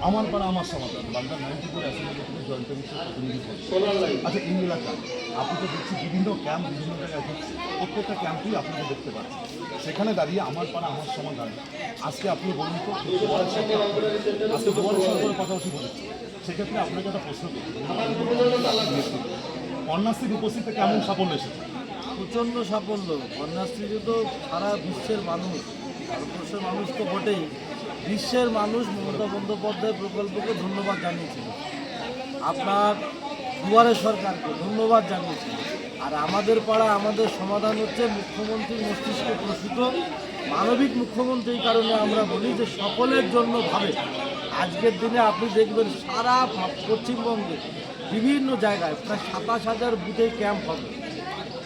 আমার পাড়া আমার সমাধান বাংলা 94 অ্যাসেম্বলি থেকে জয়েন্ট কমিশন প্রতিনিধি করছে। আচ্ছা, এই এলাকায় আপনি তো দেখছি বিভিন্ন ক্যাম্প বিভিন্ন জায়গায় হচ্ছে, প্রত্যেকটা ক্যাম্পেই আপনাকে দেখতে পাচ্ছেন। সেখানে দাঁড়িয়ে আমার পাড়া আমার সমাধান আজকে আপনি বলুন তো, আজকে দুয়ারে সরকারের পাশাপাশি বলেছে, সেক্ষেত্রে আপনাকে একটা প্রশ্ন করি, কন্যাশ্রীর উপস্থিতিতে কেমন সাফল্য এসেছে? প্রচণ্ড সাফল্য। কন্যাশ্রী তো সারা বিশ্বের মানুষ, ভারতবর্ষের মানুষ তো বটেই, বিশ্বের মানুষ মমতা বন্দ্যোপাধ্যায় প্রকল্পকে ধন্যবাদ জানিয়েছিল, আপনার দুয়ারে সরকারকে ধন্যবাদ জানিয়েছিল। আর আমাদের পাড়া আমাদের সমাধান হচ্ছে মুখ্যমন্ত্রীর মস্তিষ্ক প্রসূত মানবিক মুখ্যমন্ত্রী। এই কারণে আমরা বলি যে সকলের জন্য ভাবে। আজকের দিনে আপনি দেখবেন সারা পশ্চিমবঙ্গে বিভিন্ন জায়গায় প্রায় 27,000 বুথে ক্যাম্প হবে,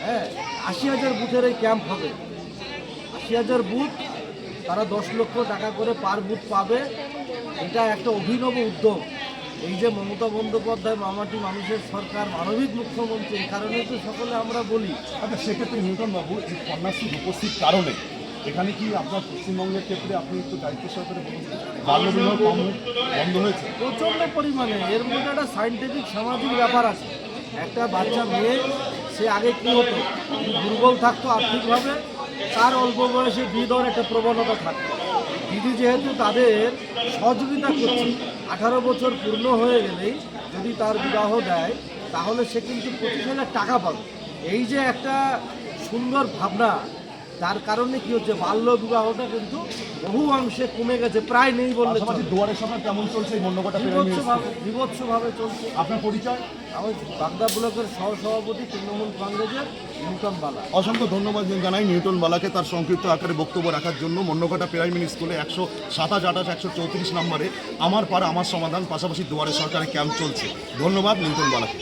হ্যাঁ 80,000 বুথের এই ক্যাম্প হবে। 80,000 বুথ, তারা 10 লক্ষ টাকা করে পার বুথ পাবে। এটা একটা অভিনব উদ্যোগ। এই যে মমতা বন্দ্যোপাধ্যায় মামাটি মানুষের সরকার, মানবিক মুখ্যমন্ত্রী, এই কারণেই তো সকলে আমরা বলি। আচ্ছা, সেক্ষেত্রে নিউটন বাবু, এই কন্যাশ্রীর উপস্থিত কারণে এখানে কি আপনার পশ্চিমবঙ্গের ক্ষেত্রে আপনি একটু দায়িত্ব সহকারে বলুন, বাল্যবিবাহ কম বন্ধ হয়েছে? প্রচণ্ড পরিমাণে। এর মধ্যে একটা সায়েন্টিফিক সামাজিক ব্যাপার আছে। একটা বাচ্চা মেয়ে, সে আগে কী হতো, দুর্বল থাকতো আর্থিকভাবে, তার অল্প বয়সে বিয়ে দেওয়ার একটা প্রবণতা থাকতো। দিদি যেহেতু তাদের সহযোগিতা করছে, 18 বছর পূর্ণ হয়ে গেলেই যদি তার বিবাহ দেয়, তাহলে সে কিন্তু 25,000 টাকা পাবে। এই যে একটা সুন্দর ভাবনা, তার কারণে কি হচ্ছে, বাল্য বিবাহটা কিন্তু বহু অংশে কমে গেছে, প্রায় নেই বললে চলে। দুয়ারে সরকার কেমন চলছে এই মন্ডপটা? বিভৎসভাবে চলছে। আপনার পরিচয়? আমি বাগদা ব্লকের সহসভাপতি তৃণমূল কংগ্রেসের নিউটন বালা। অসংখ্য ধন্যবাদ জানাই নিউটন বালাকে তার সংক্ষিপ্ত আকারে বক্তব্য রাখার জন্য। মন্ডকাটা প্রাইমারি স্কুলে 127, 134 নম্বরে আমার পাড়া আমার সমাধান পাশাপাশি দুয়ারে সরকারি ক্যাম্প চলছে। ধন্যবাদ নিউটন বালাকে।